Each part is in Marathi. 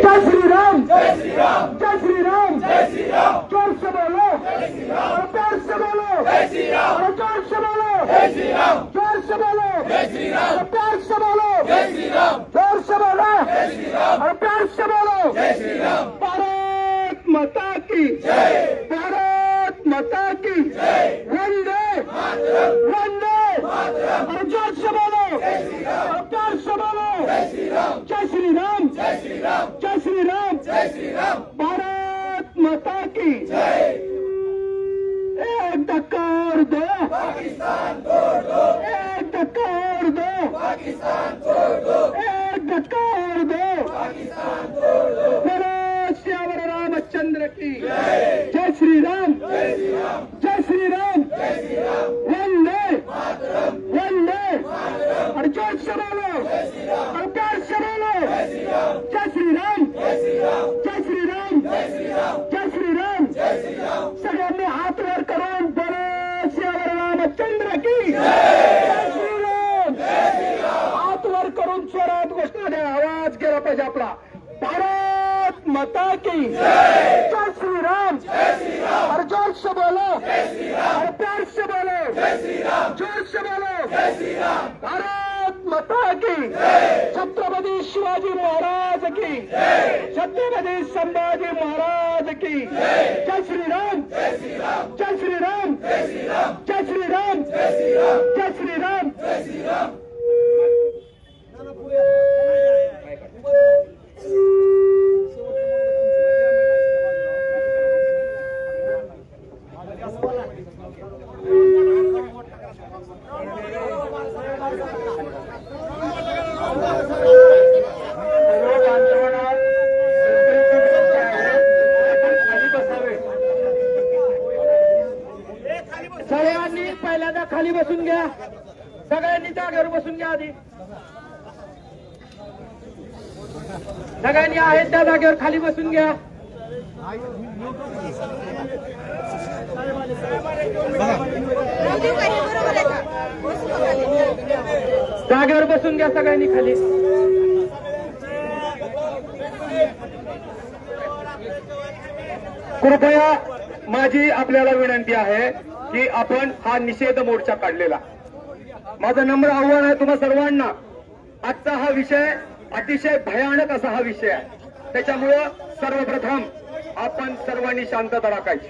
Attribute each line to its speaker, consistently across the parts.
Speaker 1: जय श्री राम, जय श्री राम, जय श्री राम, जय श्री राम। जोर से बोलो जय श्री राम, प्यार से बोलो जय श्री राम, जोर से बोलो जय श्री राम, जोर से बोलो जय श्री राम, प्यार से बोलो जय श्री राम, जोर से बोलो जय श्री राम, और प्यार से बोलो जय श्री राम। भारत माता की जय, भारत माता की जय। वंदे मातरम, वंदे मातरम, और जोर से बोलो जय श्री राम, और प्यार से बोलो जय श्री राम, जय श्री राम, जय श्री राम, जय श्री राम, जय श्री राम। भारत माता की जय। एक धक्का और दो, पाकिस्तान तोड़ दो, एक धक्का और दो, पाकिस्तान तोड़ दो, एक धक्का और दो, पाकिस्तान तोड़ दो। बोलो श्यावर रामचंद्र की जय, जय श्री राम, जय श्री राम, जय श्री राम, जय श्री राम। वंदे मातरम, वंदे मातरम, और जोर से बोलो जय श्री राम, और प्यार से बोलो जय श्री राम, जय श्री राम, जय श्री राम, जय श्री राम, जय श्री राम, जय श्री राम, जय श्री राम। सगळ्यांनी हात वर करून बोलो श्यावर रामचंद्र की जय श्री राम, जय श्री राम। हात वर करून स्वरात घोषणा द्या, आवाज गेला पाहिजे आपला। भारत माता की जय, जय श्री राम, जय श्री राम, और जोर से बोलो जय श्री राम, और प्यार से बोलो जय श्री राम, जोर से बोलो जय श्री राम। भारत माता की जय। छत्रपती शिवाजी महाराज की जय, छत्रपती संभाजी महाराज की जय। जय श्री राम, जय श्री राम, जय श्री राम, जय श्री राम, जय श्री राम, जय श्री राम, जय श्री राम, जय श्री राम। सगळ्यांनी पहिल्यांदा खाली बसून घ्या, सगळ्यांनी जागेवर बसून घ्या आधी। सगळ्यांनी आहेत त्या जागेवर खाली बसून घ्या। जागेवर बसून घ्या सगळ्यांनी खाली। कृपया माझी आपल्याला विनंती आहे की आपण हा निषेध मोर्चा काढलेला, माझं नम्र आव्हान आहे तुम्हा सर्वांना। आजचा हा विषय अतिशय भयानक असा हा विषय आहे, त्याच्यामुळं सर्वप्रथम आपण सर्वांनी शांतता राखायची।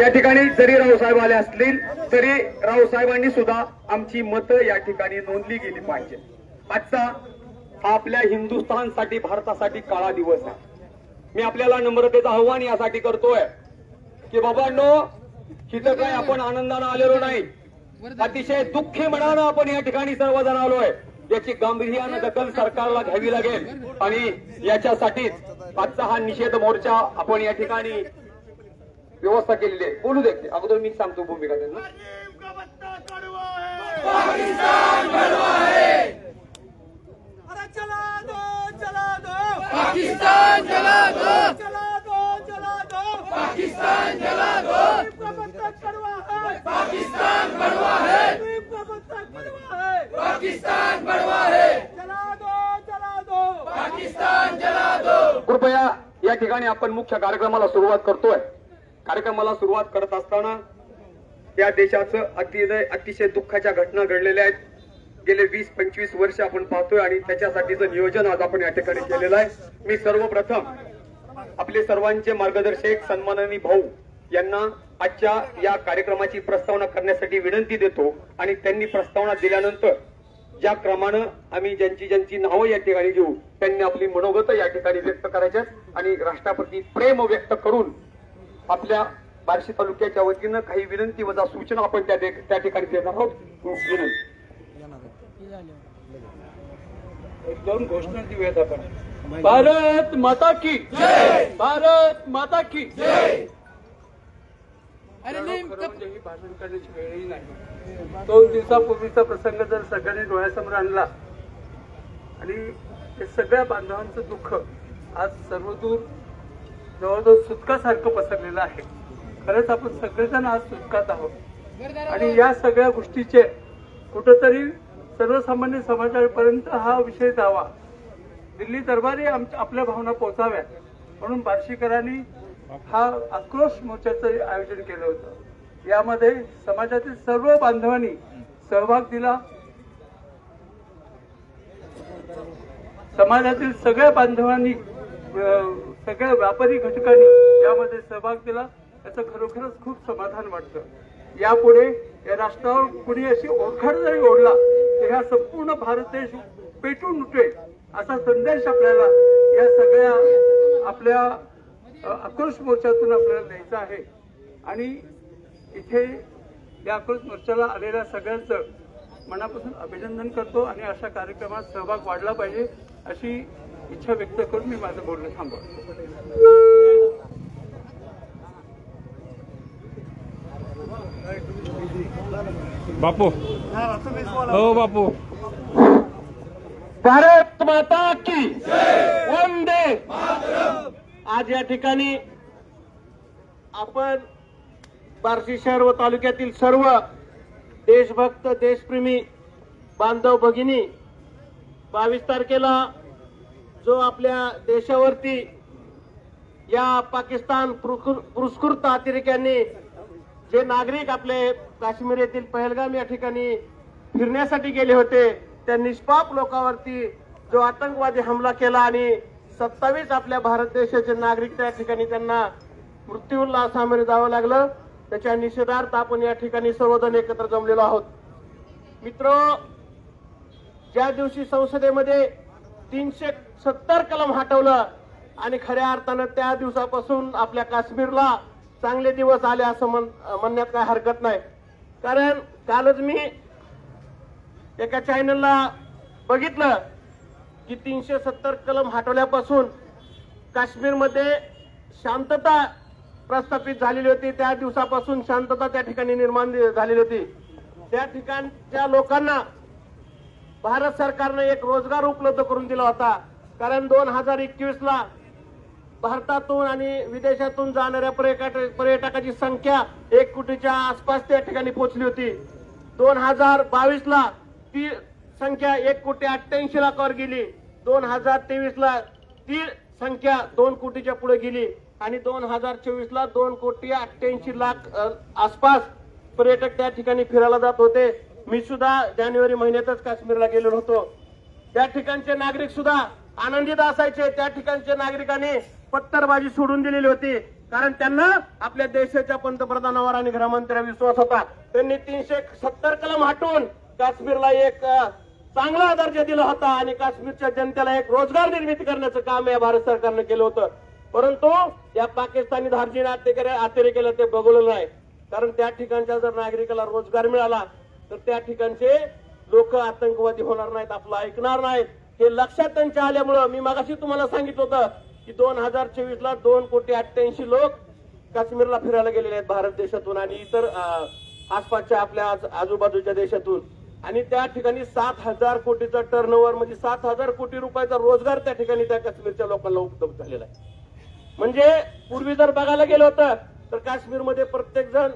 Speaker 1: या ठिकाणी जरी रावसाहेब आले असतील तरी रावसाहेबांनी सुद्धा आमची मतं या ठिकाणी नोंदली गेली पाहिजे। आजचा हा आपल्या हिंदुस्थानसाठी, भारतासाठी काळा दिवस आहे। मी आपल्याला नम्रतेचं आव्हान यासाठी करतोय की बाबांनो, इथं काय आपण आनंदानं आलेलो नाही, अतिशय दुःखी मनानं आपण या ठिकाणी सर्वजण आलोय। याची गांभीर्यानं दखल सरकारला घ्यावी लागेल आणि याच्यासाठी आजचा हा निषेध मोर्चा आपण या ठिकाणी व्यवस्था केलेली आहे। बोलू दे, अगोदर मी सांगतो भूमिका त्यांना। पाकिस्तान बड़वा है, अरे चला दो, चला दो, पाकिस्तान जला दो, चला दो, चला दो, पाकिस्तान जला दो। पाकिस्तान बड़वा है, पाकिस्तान बड़वा है, चला दो, चला दो, पाकिस्तान जला दो। कृपया या ठिकाणी आपण मुख्य कार्यक्रमाला सुरुवात करतोय। कार्यक्रमाला सुरुवात करत असताना या देशाचं अतिशय दुःखाच्या घटना घडलेल्या आहेत। गेले 20-25 वर्ष आपण पाहतोय आणि त्याच्यासाठीचं नियोजन आज आपण या ठिकाणी केलेलं आहे। मी सर्वप्रथम आपले सर्वांचे मार्गदर्शक सन्माननीय भाऊ यांना आजच्या या कार्यक्रमाची प्रस्तावना करण्यासाठी विनंती देतो आणि त्यांनी प्रस्तावना दिल्यानंतर ज्या क्रमानं आम्ही ज्यांची नावं या ठिकाणी घेऊ त्यांनी आपली मनोगत या ठिकाणी व्यक्त करायचे आणि राष्ट्राप्रती प्रेम व्यक्त करून आपल्या बार्शी तालुक्याच्या वतीनं काही विनंती वजा सूचना आपण त्या ठिकाणी देणार आहोत। एक दोन घोषणा देऊयात आपण। भारत माता की जय, भारत माता की जय। भाषण करण्याची वेळही नाही। 2 दिवसापूर्वीचा प्रसंग जर सगळ्यांनी डोळ्यासमोर आणला आणि हे सगळ्या बांधवांचं दुःख आज सर्वदूर जवळजवळ सुटकासारखं पसरलेलं आहे। खरंच आपण सगळेजण आज सुटकात आहोत आणि या सगळ्या गोष्टीचे कुठेतरी
Speaker 2: सर्वसामान्य समाजापर्यंत हा विषय जावा, दिल्ली दरबारी आपल्या भावना पोहोचाव्या म्हणून बार्शीकरांनी हा आक्रोश मोर्चाचं आयोजन केलं होतं। यामध्ये समाजातील सर्व बांधवांनी सहभाग दिला। समाजातील सगळ्या बांधवांनी, सगळ्या व्यापारी घटकांनी यामध्ये सहभाग दिला। याचं खरोखरच खूप समाधान वाटतं। यापुढे या राष्ट्रावर कुणी अशी ओरखड जरी ओढला तर हा संपूर्ण भारत देश पेटून उठेल असा संदेश आपल्याला या सगळ्या आपल्या आक्रोश मोर्चातून आपल्याला द्यायचा आहे। आणि इथे या आक्रोश मोर्चाला आलेल्या सगळ्यांचं मनापासून अभिनंदन करतो आणि अशा कार्यक्रमात सहभाग वाढला पाहिजे अशी इच्छा व्यक्त करून मी माझं बोलणं थांबवतो।
Speaker 3: बापू, हो बापू।
Speaker 1: भारत माता की वंदे मातरम। आज या ठिकाणी आपण बार्शी शहर व तालुक्यातील सर्व देशभक्त देशप्रेमी बांधव भगिनी 22 तारखेला जो आपल्या देशावरती या पाकिस्तान पुरस्कृत अतिरेक्यांनी जे नागरिक आपले काश्मीर येथील पहलगाम या ठिकाणी फिरण्यासाठी गेले होते त्या निष्पाप लोकांवरती जो आतंकवादी हमला केला आणि 27 आपल्या भारत देशाचे नागरिक त्या ठिकाणी त्यांना मृत्यूला सामोरे जावं लागलं, त्याच्या निषेधार्थ आपण या ठिकाणी सर्वजण एकत्र जमलेलो आहोत। मित्र, ज्या दिवशी संसदेमध्ये 370 कलम हटवलं आणि खऱ्या अर्थानं त्या दिवसापासून आपल्या काश्मीरला चांगले दिवस आले असं म्हणण्यात काय हरकत नाही। कारण कालच मी एका चॅनलला बघितलं की 370 कलम हटवल्यापासून काश्मीरमध्ये शांतता प्रस्थापित झालेली होती। त्या दिवसापासून शांतता त्या ठिकाणी निर्माण झालेली होती। त्या ठिकाणच्या लोकांना भारत सरकारने एक रोजगार उपलब्ध करून दिला होता। कारण 2021ला भारतातून आणि विदेशातून जाणाऱ्या पर्यटकाची संख्या 1 कोटीच्या आसपास त्या ठिकाणी पोहोचली होती। 2022ला ती संख्या 1,88,00,000 गेली। 2023ला ती संख्या 2 कोटीच्या पुढे गेली आणि 2024ला 2,88,00,000 आसपास पर्यटक त्या ठिकाणी फिरायला जात होते। मी सुद्धा जानेवारी महिन्यातच काश्मीरला गेलेलो होतो। त्या ठिकाणचे नागरिक सुद्धा आनंदित असायचे। त्या ठिकाणच्या नागरिकांनी पत्तरबाजी सोडून दिलेली होती, कारण त्यांना आपल्या देशाच्या पंतप्रधानावर आणि गृहमंत्र्यावर विश्वास होता। त्यांनी 370 कलम हटवून काश्मीरला एक चांगला दर्जा दिला होता आणि काश्मीरच्या जनतेला एक रोजगार निर्मिती करण्याचं काम या भारत सरकारने केलं होतं। परंतु या पाकिस्तानी धार्जिन अतिरेक्याला ते बघवलं नाही, कारण त्या ठिकाणच्या जर नागरिकाला रोजगार मिळाला तर त्या ठिकाणचे लोक आतंकवादी होणार नाहीत, आपलं ऐकणार नाहीत। हे लक्षात त्यांच्या आल्यामुळं मी मगाशी तुम्हाला सांगितलं होतं की 2024ला 2,88,00,000 लोक काश्मीरला फिरायला गेलेले आहेत भारत देशातून आणि इतर आसपासच्या आपल्या आजूबाजूच्या देशातून। आणि त्या ठिकाणी 7,000 कोटीचा टर्नओव्हर म्हणजे 7,000 कोटी रुपयाचा रोजगार त्या ठिकाणी त्या काश्मीरच्या लोकांना उपलब्ध झालेला आहे। म्हणजे पूर्वी जर बघायला गेलं होतं तर काश्मीरमध्ये प्रत्येक जण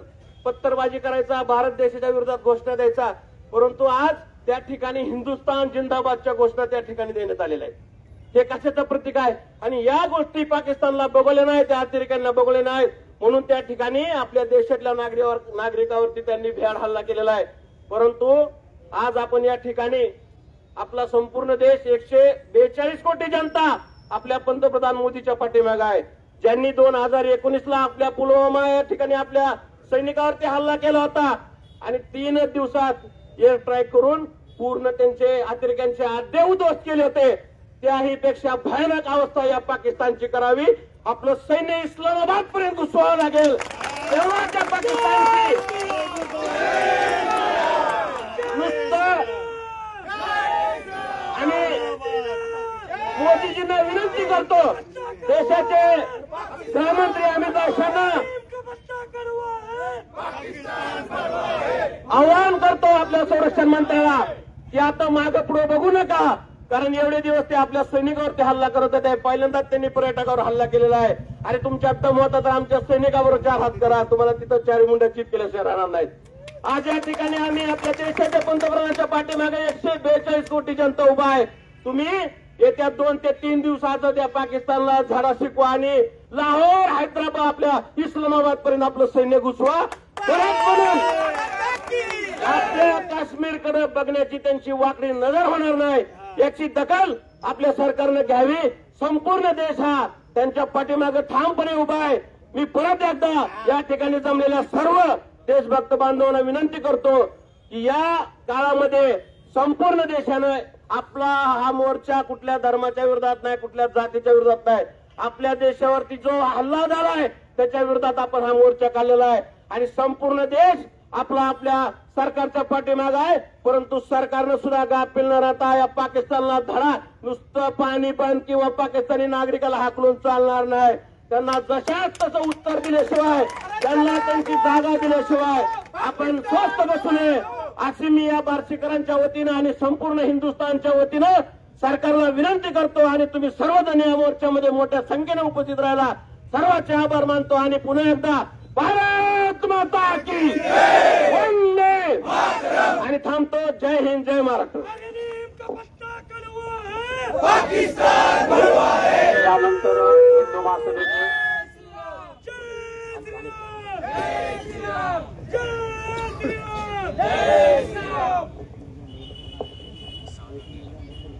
Speaker 1: पत्तरबाजी करायचा, भारत देशाच्या विरोधात घोषणा द्यायचा, परंतु आज त्या ठिकाणी हिंदुस्तान जिंदाबादच्या घोषणा त्या ठिकाणी देण्यात आलेल्या आहेत। हे कशाचं प्रतीक आहे? आणि या गोष्टी पाकिस्तानला बघवल्या नाहीत, त्या अतिरेक्यांना बघवले नाहीत, म्हणून त्या ठिकाणी आपल्या देशातल्या नागरिकावरती त्यांनी भ्याड हल्ला केलेला आहे। परंतु आज आपण या ठिकाणी आपला संपूर्ण देश 142 कोटी जनता आपल्या पंतप्रधान मोदीच्या पाठीमागे आहे, ज्यांनी 2019ला आपल्या पुलवामा या ठिकाणी आपल्या सैनिकावरती हल्ला केला होता आणि 3 दिवसात एअर स्ट्राईक करून पूर्ण त्यांचे अतिरेक्यांचे अड्डे उद्ध्वस्त केले होते। त्याही पेक्षा भयानक अवस्था या पाकिस्तानची करावी, आपलं सैन्य इस्लामाबाद पर्यंत घुसवावं लागेल, तेव्हा त्या पाकिस्तानची आणि मोदीजींना विनंती करतो, देशाचे गृहमंत्री अमित शहा आवाहन करतो आपल्या संरक्षण मंत्र्याला की आता मागे पुढे बघू नका, कारण एवढे दिवस ते आपल्या सैनिकावरती हल्ला करत होते। पहिल्यांदाच त्यांनी पर्यटकावर हल्ला केलेला आहे। आणि तुमच्या दम होता तर आमच्या सैनिकावर 4 हात करा, तुम्हाला तिथं 4 मुंड्या चित केल्याशिवाय राहणार नाहीत।
Speaker 4: आज या ठिकाणी आम्ही आपल्या देशाच्या पंतप्रधानांच्या पाठीमागे 142 कोटी जनता उभा आहे. तुम्ही येत्या 2 ते 3 दिवसात त्या पाकिस्तानला धडा शिकवा आणि लाहोर, हैदराबाद, आपल्या इस्लामाबाद पर्यंत आपलं सैन्य घुसवा. परत म्हणून आपल्या काश्मीरकडे बघण्याची त्यांची वाकडी नजर होणार नाही. याची दखल आपल्या सरकारने घ्यावी. संपूर्ण देश हा त्यांच्या पाठीमागे ठामपणे उभा आहे. मी परत एकदा या ठिकाणी जमलेल्या सर्व देशभक्त बांधवांना विनंती करतो की या काळामध्ये संपूर्ण देशानं आपला हा मोर्चा कुठल्या धर्माच्या विरोधात नाही, कुठल्या जातीच्या विरोधात नाही. आपल्या देशावरती जो हल्ला झालाय त्याच्या विरोधात आपण हा मोर्चा काढलेला आहे आणि संपूर्ण देश आपल्या सरकारच्या पाठीमागे आहे. परंतु सरकारनं सुद्धा गाफील न राहता या पाकिस्तानला धडा नुसतं पाणी पण किंवा पाकिस्तानी नागरिकाला हाकलून चालणार नाही. त्यांना जशाच तसं उत्तर दिल्याशिवाय, त्यांना त्यांची जागा दिल्याशिवाय आपण स्वस्थ बसू नये अशी मी या बार्शीकरांच्या वतीनं आणि संपूर्ण हिंदुस्थानच्या वतीनं सरकारला विनंती करतो. आणि तुम्ही सर्वजण या मोर्चामध्ये मोठ्या संख्येने उपस्थित राहिला, सर्वांचे आभार मानतो. आणि पुन्हा एकदा भारत माता की वंदे आणि थांबतो. जय हिंद, जय महाराष्ट्र.
Speaker 2: त्यानंतर हिंदू महासभेचे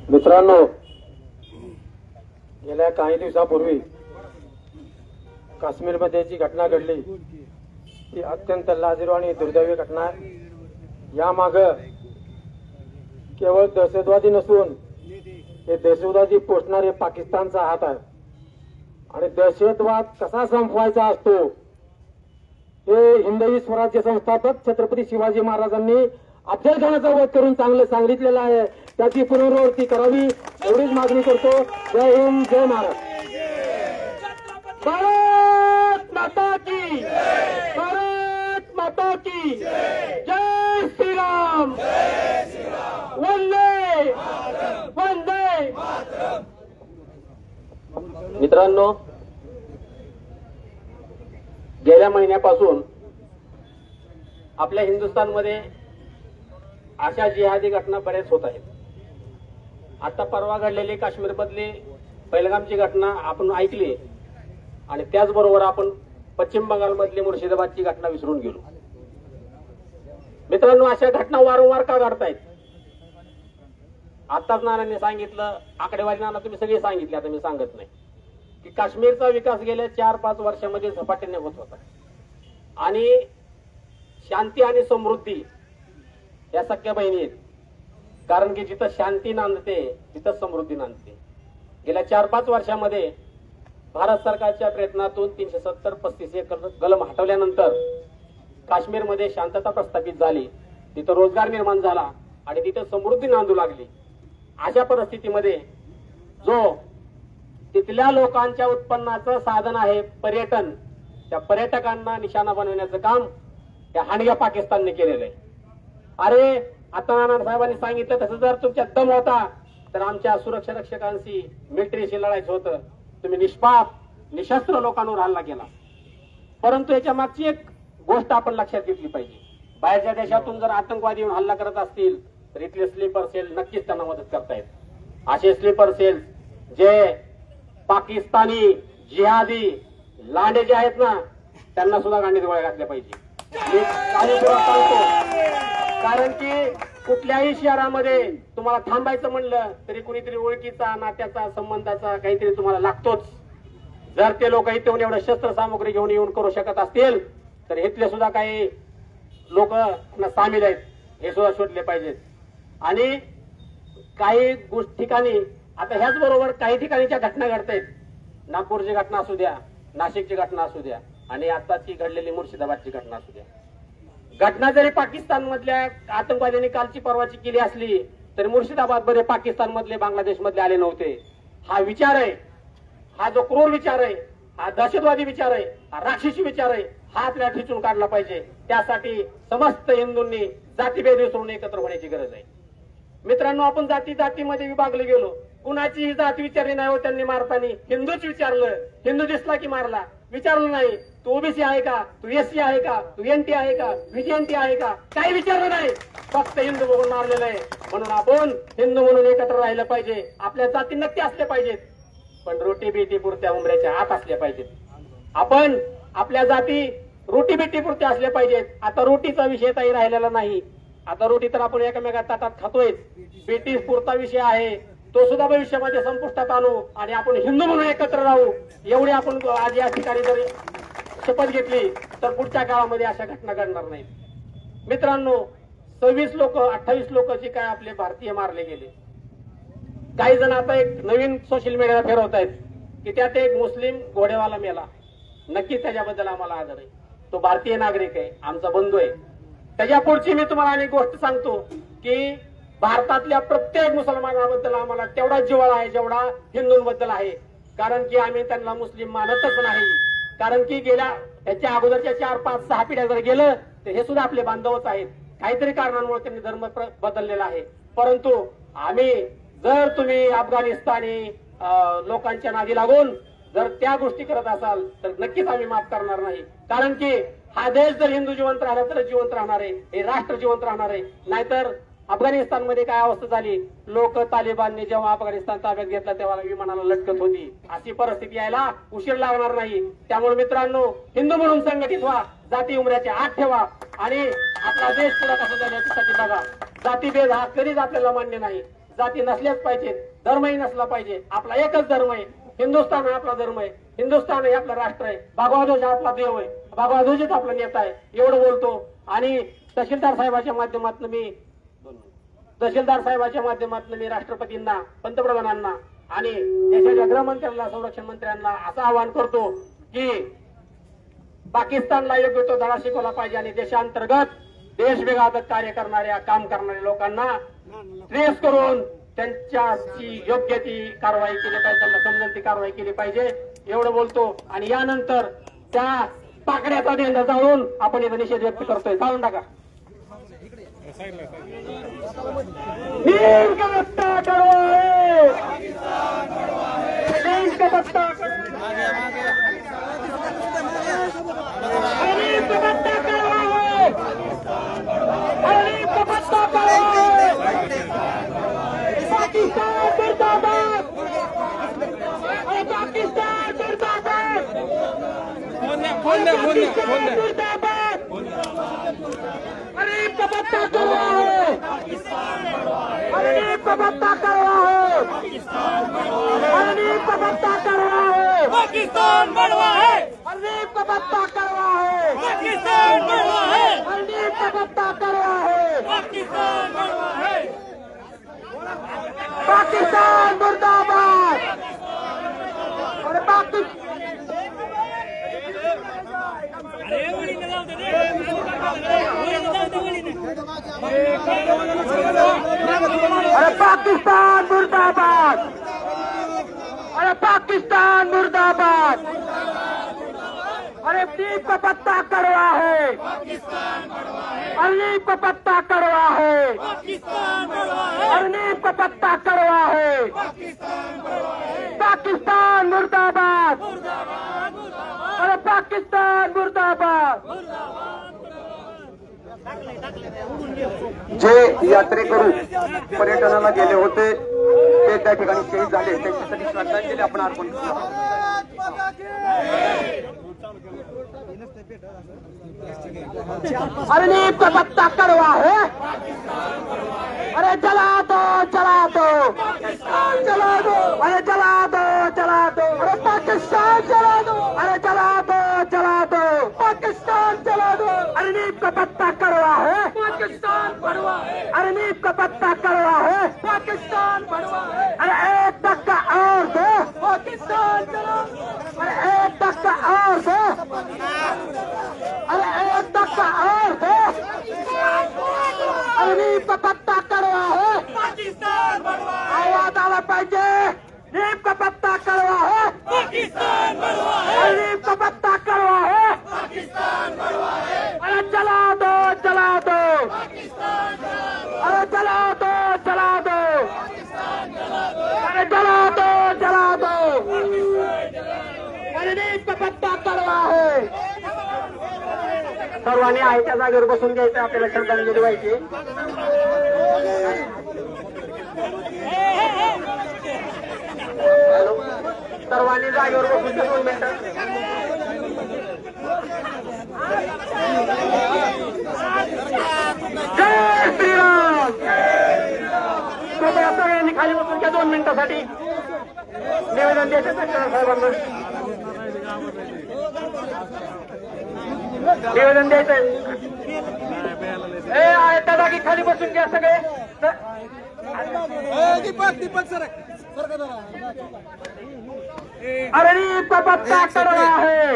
Speaker 5: मित्रांनो, गेल्या काही दिवसापूर्वी काश्मीरमध्ये जी घटना घडली ती अत्यंत लाजिरवाणी आणि दुर्दैवी घटना आहे. यामाग केवळ दहशतवादी नसून हे दहशतवादी पोचणारे पाकिस्तानचा हात आहे. आणि दहशतवाद कसा संपवायचा असतो हे हिंदवी स्वराज्य संस्थापक छत्रपती शिवाजी महाराजांनी अफजल खानाचा वध करून चांगलं सांगितलेलं आहे. त्याची पुनरावृत्ती करावी एवढीच मागणी करतो. जय हिंद, जय महाराष्ट्र.
Speaker 4: भारत माता की, भारत माता की जय श्रीराम, वंदे वंदे.
Speaker 5: मित्रांनो, गेल्या महिन्यापासून आपल्या हिंदुस्थानमध्ये अशा जिहादी घटना बऱ्याच होत आहेत. आता परवा घडलेली काश्मीरमधली पहिलगामची घटना आपण ऐकली आणि त्याचबरोबर आपण पश्चिम बंगालमधली मुर्शिदाबादची घटना विसरून गेलो. मित्रांनो, अशा घटना वारंवार का घडतायत? आताच नानांनी सांगितलं, आकडेवारी नाना तुम्ही सगळे सांगितले, आता मी सांगत नाही, की काश्मीरचा विकास गेल्या 4-5 वर्षामध्ये झपाट्याने होत होता आणि शांती आणि समृद्धी या सख्या बहिणी आहेत. कारण की जिथं शांती नांदते तिथं समृद्धी नांदते. गेल्या 4-5 वर्षामध्ये भारत सरकारच्या प्रयत्नातून 370-35 एकर कलम हटवल्यानंतर काश्मीरमध्ये शांतता प्रस्थापित झाली, तिथं रोजगार निर्माण झाला आणि तिथं समृद्धी नांदू लागली. अशा परिस्थितीमध्ये जो तिथल्या लोकांच्या उत्पन्नाचं साधन आहे पर्यटन, त्या पर्यटकांना निशाणा बनवण्याचं काम त्या हांडग्या पाकिस्तानने केलेलं आहे. अरे, आता नाना साहेबांनी सांगितलं तसं जर तुमच्यात दम होता तर आमच्या सुरक्षा रक्षकांशी, मिलिटरीशी लढायचं होतं. तुम्ही निष्पाप निशस्त्र लोकांवर हल्ला केला. परंतु याच्या मागची एक गोष्ट आपण लक्षात घेतली पाहिजे. बाहेरच्या देशातून जर आतंकवादी येऊन हल्ला करत असतील तर इथले स्लीपर सेल नक्कीच त्यांना मदत करतायत. असे स्लीपर सेल जे पाकिस्तानी जिहादी लांडे जे आहेत ना, त्यांना सुद्धा गांडीत गोळ्या घातल्या पाहिजे. मी काळजीपूर्वक सांगतो, कारण की कुठल्याही शहरामध्ये तुम्हाला थांबायचं म्हणलं तरी कुणीतरी ओळखीचा, नात्याचा, संबंधाचा काहीतरी तुम्हाला लागतोच. जर ते लोक इथे एवढं शस्त्र सामुग्री घेऊन येऊन करू शकत असतील तर इथले सुद्धा काही लोक सामील आहेत हे सुद्धा शोधले पाहिजेत. आणि काही ठिकाणी आता ह्याच बरोबर काही ठिकाणीच्या घटना घडतायत. नागपूरची घटना असू द्या, नाशिकची घटना असू द्या आणि आताची घडलेली मुर्शिदाबादची घटना असू द्या. घटना जरी पाकिस्तान मधल्या आतंकवाद्यांनी कालची परवाची केली असली तरी मुर्शिदाबाद मध्ये पाकिस्तान मधले, बांगलादेश मधले आले नव्हते. हा विचार आहे, हा जो क्रूर विचार आहे, हा दहशतवादी विचार आहे, हा राक्षसी विचार आहे, हा आपल्याला ठिचून काढला पाहिजे. त्यासाठी समस्त हिंदूंनी जातीभेद विसरून एकत्र होण्याची गरज आहे. मित्रांनो, आपण जातीमध्ये विभागले गेलो, कुणाची जात विचारली नाही हो त्यांनी मारताना. हिंदूच विचारलं, हिंदू दिसला की मारला. विचारलं नाही. तू ओबीसी आहे का, तू एससी आहे का, तू एनटी आहे का, व्हीजीएनटी आहे का, काही विचारलं नाही. फक्त हिंदू बघून मारलेलं आहे. म्हणून आपण हिंदू म्हणून एकत्र राहिलं पाहिजे. आपल्या जाती नक्की असल्या पाहिजेत, पण रोटी बेटी पुरत्या उमऱ्याच्या आत असल्या पाहिजेत. आपण आपल्या जाती रोटी बेटी पुरत्या असल्या पाहिजेत. आता रोटीचा विषय काही राहिलेला नाही. आता रोटी तर आपण एकमेका ताटात खातोय. बेटी पुरता विषय आहे, तो सुद्धा भविष्यामध्ये संपुष्टात आणू आणि आपण हिंदू म्हणून एकत्र राहू. एवढी आपण आज या ठिकाणी जरी शपथ घेतली तर पुढच्या काळामध्ये अशा घटना घडणार नाहीत. मित्रांनो, 26 लोक 28 लोक जे काय आपले भारतीय मारले गेले. काही जण आता एक नवीन सोशल मीडियाला फिरवत आहेत की त्यात एक मुस्लिम घोडेवाला मेला. नक्कीच त्याच्याबद्दल आम्हाला आदर आहे. तो भारतीय नागरिक आहे, आमचा बंधू आहे. त्याच्या पुढची मी तुम्हाला अनेक गोष्ट सांगतो की भारतातल्या प्रत्येक मुसलमानाबद्दल आम्हाला तेवढा जिव्हाळा आहे जेवढा हिंदूंबद्दल आहे. कारण की आम्ही त्यांना मुस्लिम मानतच नाही. कारण की गेल्या त्याच्या अगोदरच्या 4, 5, 6 पिढ्या जर गेलं तर हे सुद्धा आपले बांधवच आहेत. काहीतरी कारणांमुळे त्यांनी धर्म बदललेला आहे. परंतु आम्ही जर तुम्ही अफगाणिस्तानी लोकांच्या नादी लागून जर त्या गोष्टी करत असाल तर नक्कीच आम्ही माफ करणार नाही. कारण की हा देश जर हिंदू जिवंत राहिला तर जिवंत राहणार आहे, हे राष्ट्र जिवंत राहणार आहे. नाहीतर अफगाणिस्तानमध्ये काय अवस्था झाली, लोक तालिबानने जेव्हा अफगाणिस्तान ताब्यात घेतला तेव्हा विमानाला लटकत होती. अशी परिस्थिती यायला उशीर लागणार नाही. त्यामुळे मित्रांनो, हिंदू म्हणून संघटित व्हा, जाती उमऱ्याच्या आत ठेवा आणि आपला देश पुढे कसा जाईल याच्यासाठी बघा. जातीभेद हा कधीच आपल्याला मान्य नाही. जाती नसल्याच पाहिजेत, धर्मही नसला पाहिजे. आपला एकच धर्म आहे, हिंदुस्थान आहे आपला धर्म आहे, हिंदुस्थान हे आपलं राष्ट्र आहे, भगवाध्वज आपला देव आहे, भगवाध्वजच आपला नेता आहे. एवढं बोलतो आणि तहसीलदार साहेबाच्या माध्यमातून मी राष्ट्रपतींना, पंतप्रधानांना आणि देशाच्या गृहमंत्र्यांना, संरक्षण मंत्र्यांना असं आवाहन करतो की पाकिस्तानला योग्य तो धडा शिकवला पाहिजे आणि देशांतर्गत देशविघातक कार्य करणाऱ्या, काम करणाऱ्या लोकांना ट्रेस करून त्यांच्याची योग्य ती कारवाई केली पाहिजे, त्यांना समजेल ती कारवाई केली पाहिजे. एवढं बोलतो आणि यानंतर त्या पाकड्याचा झेंडा जाळून आपण इथं निषेध व्यक्त करतोय. जाळून टाका.
Speaker 1: नीम का पत्ता कड़वा है, नीम का पत्ता नीम का पत्ता कड़वा है, नीम का पत्ता कड़वा है. पाकिस्तान मुर्दाबाद, पाकिस्तान मुर्दाबाद, मुर्दाबाद. नीम का पत्ता कड़वा है, नीम का पत्ता कड़वा है, नीम का पत्ता कड़वा है.
Speaker 6: पाकिस्तान बड़वा है,
Speaker 1: नीम का पत्ता कड़वा है,
Speaker 6: पाकिस्तान बड़वा है,
Speaker 1: नीम का पत्ता कड़वा है.
Speaker 6: पाकिस्तान बड़वा है.
Speaker 1: पाकिस्तान मुर्दाबाद. और पाकिस्तान अरे पाकिस्तान मुर्दाबाद, अरे पाकिस्तान मुर्दाबाद. अरे नीम का पत्ता कड़वा है, अरे नीम का पत्ता कड़वा है, अरे नीम का पत्ता कड़वा है. पाकिस्तान मुर्दाबाद, अरे पाकिस्तान मुर्दाबाद. जे यात्रेकरू पर्यटनाला गेले होते ते त्या ठिकाणी शहीद झाले, त्यांच्यासाठी श्रद्धांजली आपण अर्पण करू. अरे नीम का पत्ता कड़वा है, अरे जला दो, जला दो, जला दो, अरे जला दो, जला दो. अरे पाकिस्तान जला दो, अरे जला दो, जला दो, पाकिस्तान जला दो. अरे नीम का पत्ता कड़वा है, पाकिस्तान बड़वा है. अरे नीम का पत्ता कड़वा है, पाकिस्तान बड़वा है. अरे एक धक्का और दो, पाकिस्तान जला दो. अरे एक धक्का और दो, अरे एक धक्का और दो. अरे नीम का पत्ता कड़वा है,
Speaker 6: पाकिस्तान बड़वा है,
Speaker 1: आवाज आला पाहिजे. नीम का पत्ता कड़वा है,
Speaker 6: पाकिस्तान बड़वा है,
Speaker 1: अरे नीम का पत्ता कड़वा है.
Speaker 6: पाकिस्तान बड़वा है,
Speaker 1: अरे जला दो, जला दो, अरे जला दो, जला दो, अरे जला दो, जला दो. अरे नीम का पत्ता कड़वा है।
Speaker 4: सर्वांनी आहे त्या जागेवर बसून घ्यायचं, आपल्याला श्रद्धांजली व्हायची. सर्वांनी जागेवर बसून 2 मिनिटं. जय श्रीराम. कृपया सगळ्यांनी खाली बसून घ्या 2 मिनिटासाठी. निवेदन द्यायचं साहेबांना. निवेदन द्यायचंय. आहे त्या जागी खाली बसून घ्या सगळे. अरे पत्ता कड़वा है.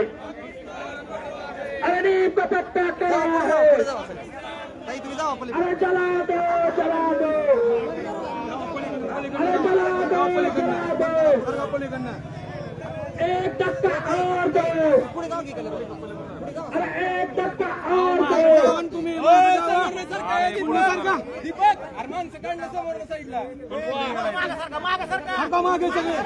Speaker 4: अरे पत्ता कड़वा है. अरे चला दो, चला दो. अरे चला दो, चला दो. एक धक्का और दो. अरे एक धक्का और दो.
Speaker 6: दीपक अरे माणसं काढलं समोर साईडला मागे सगळे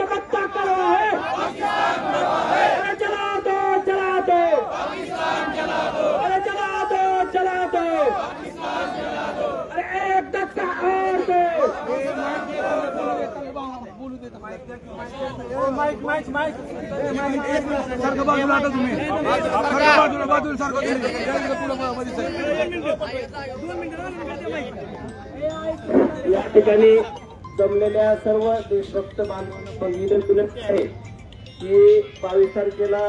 Speaker 1: पत्ता कड़वा है. पत्ता कड़वा है. अरे चला दो, चला दो. अरे चला दो, चला दो. अरे एक धक्का और दो. या ठिकाणी जमलेल्या सर्व देशभक्त बांधवांना विनंती आहे की 22 तारखेला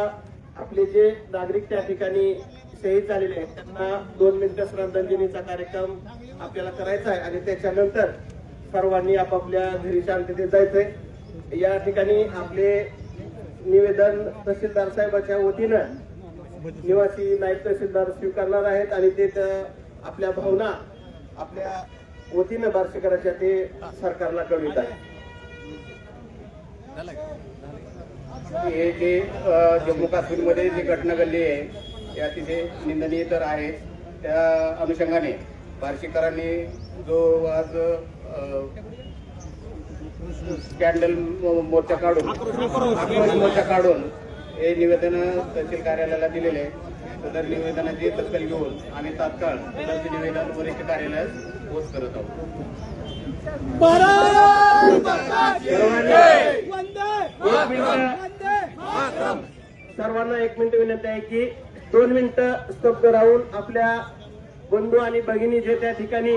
Speaker 1: आपले जे नागरिक त्या ठिकाणी शहीद झालेले आहेत त्यांना 2 मिनिटं श्रद्धांजलीचा कार्यक्रम आपल्याला करायचा आहे आणि त्याच्यानंतर सर्वांनी आपापल्या घरी शांततेत जायचंय. या ठिकाणी आपले निवेदन तहसीलदार साहेबांच्या वतीनं निवासी नायब तहसीलदार स्वीकारणार आहेत आणि ते आपल्या भावना आपल्या वतीनं बार्शीकरांच्या ते सरकारला कळवित आहे.
Speaker 7: हे जे जम्मू काश्मीरमध्ये जी घटना घडली आहे ते अतिशय निंदनीय तर आहे. त्या अनुषंगाने बार्शीकरांनी जो आज स्कॅन्डल मोर्चा काढून आक्रोश मोर्चा काढून हे निवेदन तहसील कार्यालयाला दिलेले आहे. सदर निवेदनाची दखल घेऊन आम्ही तात्काळ सदरचे निवेदन वरिष्ठ कार्यालयास पोच करत आहोत.
Speaker 1: सर्वांना 1 मिनिट विनंती आहे की 2 मिनिटं स्तब्ध राहून आपल्या बंधू आणि भगिनी जे त्या ठिकाणी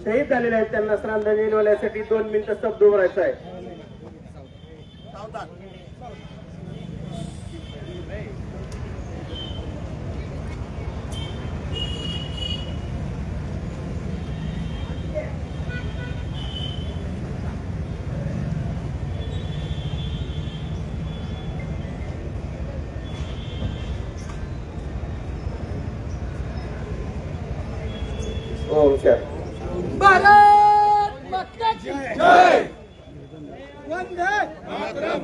Speaker 1: शहीद झालेले आहेत त्यांना श्रद्धांजली वाहण्यासाठी 2 मिनिटं स्तब्ध उभं राहायचं आहे.
Speaker 6: भारत माता की जय. वंदे मातरम.